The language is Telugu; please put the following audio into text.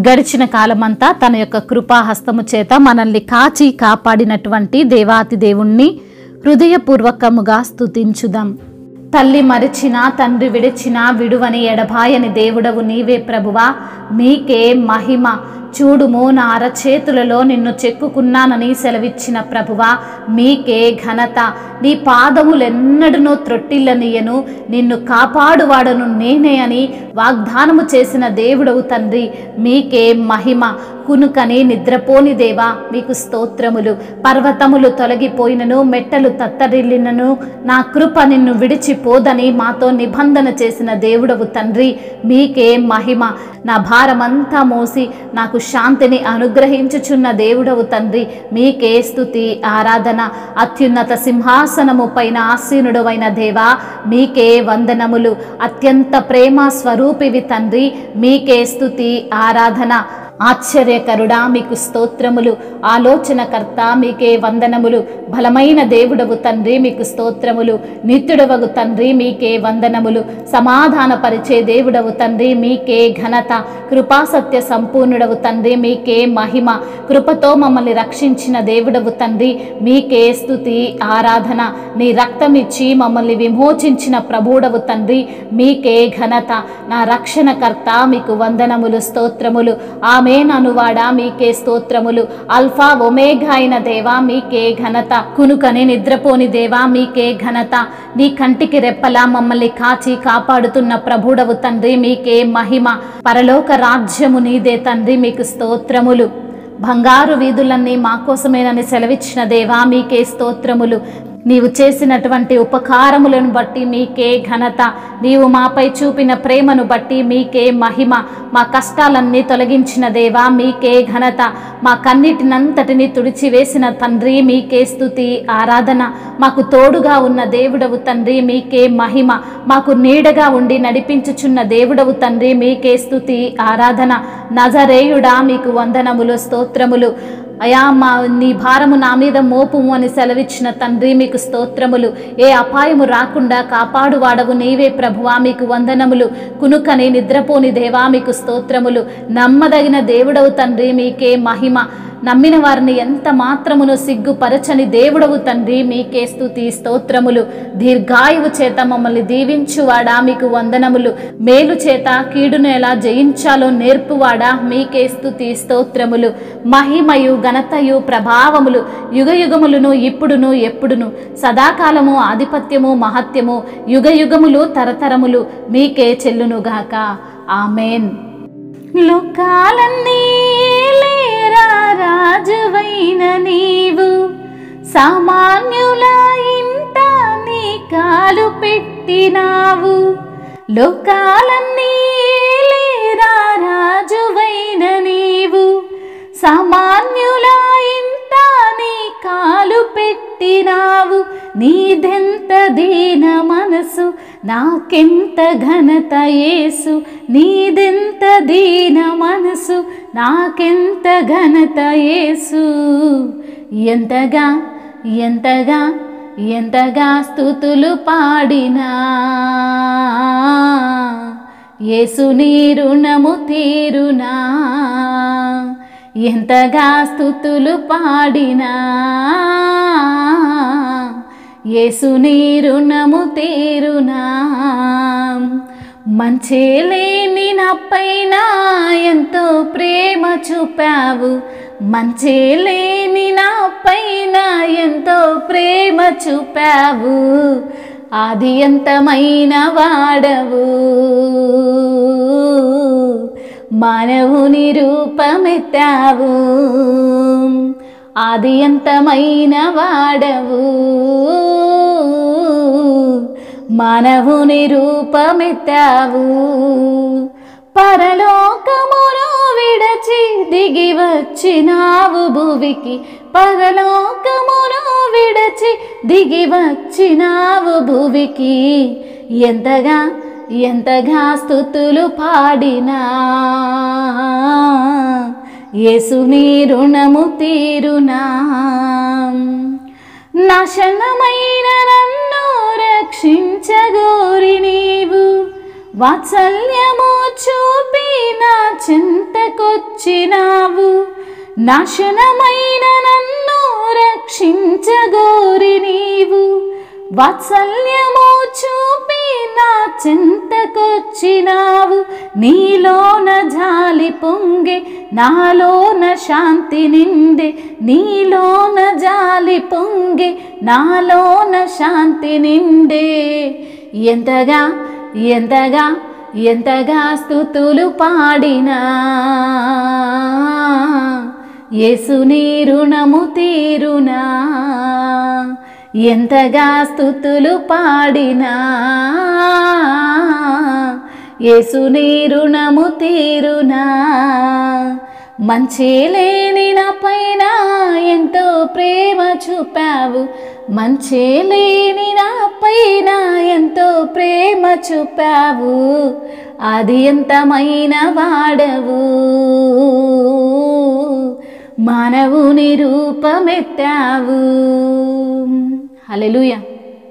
గడిచిన కాలమంతా తన యొక్క కృపాహస్తము చేత మనల్ని కాచి కాపాడినటువంటి దేవాతి దేవుణ్ణి హృదయపూర్వకముగా స్తుతించుదాం. తల్లి మరిచినా తండ్రి విడిచినా విడువని ఎడబాయని దేవుడవు నీవే ప్రభువా, మీకే మహిమ. చూడుము నా అరచేతులలో నిన్ను చెక్కుకున్నానని సెలవిచ్చిన ప్రభువా, మీకే ఘనత. నీ పాదములెన్నడనూ త్రొట్టిల్లనియను, నిన్ను కాపాడువాడను నేనే అని వాగ్దానము చేసిన దేవుడవు తండ్రి, మీకే మహిమ. కునుకని నిద్రపోని దేవా మీకు స్తోత్రములు. పర్వతములు తొలగిపోయినను మెట్టలు తత్తరిల్లినను నా కృప నిన్ను విడిచిపోదని మాతో నిబంధన చేసిన దేవుడవు తండ్రి, మీకే మహిమ. నా భారమంతా మోసి నాకు శాంతిని అనుగ్రహించుచున్న దేవుడవు తండ్రి, మీకే స్తుతి ఆరాధన. అత్యున్నత సింహాసనము పైన ఆసీనుడవైన దేవా, మీకే వందనములు. అత్యంత ప్రేమ స్వరూపివి తండ్రి, మీకే స్తుతి ఆరాధన. ఆశ్చర్యకరుడా మీకు స్తోత్రములు. ఆలోచనకర్త మీకే వందనములు. బలమైన దేవుడవు తండ్రి మీకు స్తోత్రములు. నిత్యుడవగు తండ్రి మీకే వందనములు. సమాధానపరిచే దేవుడవు తండ్రి మీకే ఘనత. కృపాసత్య సంపూర్ణుడవు తండ్రి మీకే మహిమ. కృపతో మమ్మల్ని రక్షించిన దేవుడవు తండ్రి, మీకే స్తుతి ఆరాధన. నీ రక్తమిచ్చి మమ్మల్ని విమోచించిన ప్రభుడవు తండ్రి, మీకే ఘనత. నా రక్షణకర్త మీకు వందనములు స్తోత్రములు. ఆమేన్ అనువాడా మీకే స్తోత్రములు. అల్ఫా ఒమేగా అయిన దేవా మీకే ఘనత. కునుకని నిద్రపోని దేవా మీకే ఘనత. నీ కంటికి రెప్పలా మమ్మల్ని కాచి కాపాడుతున్న ప్రభుడవు తండ్రి, మీకే మహిమ. పరలోక రాజ్యము నీదే తండ్రి, మీకు స్తోత్రములు. బంగారు వీధులన్నీ మా కోసమేనని సెలవిచ్చిన దేవా మీకే స్తోత్రములు. నీవు చేసినటువంటి ఉపకారములను బట్టి మీకే ఘనత. నీవు మాపై చూపిన ప్రేమను బట్టి మీకే మహిమ. మా కష్టాలన్నీ తొలగించిన దేవా మీకే ఘనత. మా కన్నిటినంతటిని తుడిచివేసిన తండ్రి, మీకే స్తుతి ఆరాధన. మాకు తోడుగా ఉన్న దేవుడవు తండ్రి, మీకే మహిమ. మాకు నీడగా ఉండి నడిపించుచున్న దేవుడవు తండ్రి, మీకే స్తుతి ఆరాధన. నజరేయుడా మీకు వందనములు స్తోత్రములు. అయా నీ భారము నా మీద మోపుము అని సెలవిచ్చిన తండ్రి, మీకు స్తోత్రములు. ఏ అపాయము రాకుండా కాపాడువాడవు నీవే ప్రభువా, మీకు వందనములు. కునుకని నిద్రపోని దేవా మీకు స్తోత్రములు. నమ్మదగిన దేవుడవు తండ్రి, మీకే మహిమ. నమ్మిన వారిని ఎంత మాత్రమును సిగ్గుపరచని దేవుడవు తండ్రి, మీకే స్తుతి స్తోత్రములు. దీర్ఘాయువు చేత మమ్మల్ని దీవించువాడా మీకు వందనములు. మేలు చేత కీడును ఎలా జయించాలో నేర్పువాడా, మీకే స్తుతి స్తోత్రములు. మహిమయు ఘనతయు ప్రభావములు యుగయుగములను ఇప్పుడును ఎప్పుడును సదాకాలము ఆధిపత్యము మహత్యము యుగయుగములు తరతరములు మీకే చెల్లునుగాక. ఆమేన్. లోకాలన్నీ రాజువైన నీవు, సామాన్యుల ఇంట నీ కాలు పెట్టినావు. లోకాలన్నీ రాజువైన నీవు, సామాన్యుల ఇంట నీ కాలు పెట్టినావు. నీదెంత దీన మనసు, నాకెంత ఘనత యేసు. నీదెంత దీన మనసు, నాకెంత ఘనత యేసు. ఎంతగా ఎంతగా ఎంతగా స్తుతులు పాడినా యేసు నీ రుణము తీరునా. ఎంతగా స్తుతులు పాడినా యేసు నీ రుణము తీరునా. మంచే లేని నాపైన ఎంతో ప్రేమ చూపావు. మంచే లేని నాపైన ఎంతో ప్రేమ చూపావు. ఆది అంతమైన వాడవు, మానవుని రూపమెత్తావు. ఆది అంతమైన వాడవు, మానవుని రూపమెత్తావు. పరలోకమును విడచి దిగి వచ్చినావు భువికి. పరలోకమును విడచి దిగి వచ్చినావు భువికి. ఎంతగా ఎంతగా స్తుతులు పాడినా యేసు నీ రుణము తీరునా. నాశనమైన నన్ను రక్షించగోరి నీవు, వాత్సల్యము చూపి నా చెంతకొచ్చినావు, నాశనమైన నన్ను రక్షించగోరి నీవు. వాత్సల్యము చూపి నా చెంతకొచ్చినావు, నీలోన జాలి పొంగే నాలోన శాంతి నిండే, నీలోన జాలి పొంగే నాలోన శాంతి నిండే. ఎంతగా ఎంతగా ఎంతగా స్తుతులు పాడినా యేసుని రుణము తీరునా, ఎంతగా స్తుతులు పాడినా యేసుని రుణము తీరునా. మంచి లేని నా పైన ఎంతో ప్రేమ చూపావు, మంచి లేని నా పైన ఎంతో ప్రేమ చూపావు, అది ఎంతమైన వాడవు, మానవుని రూపమెత్తావు. హల్లెలూయా.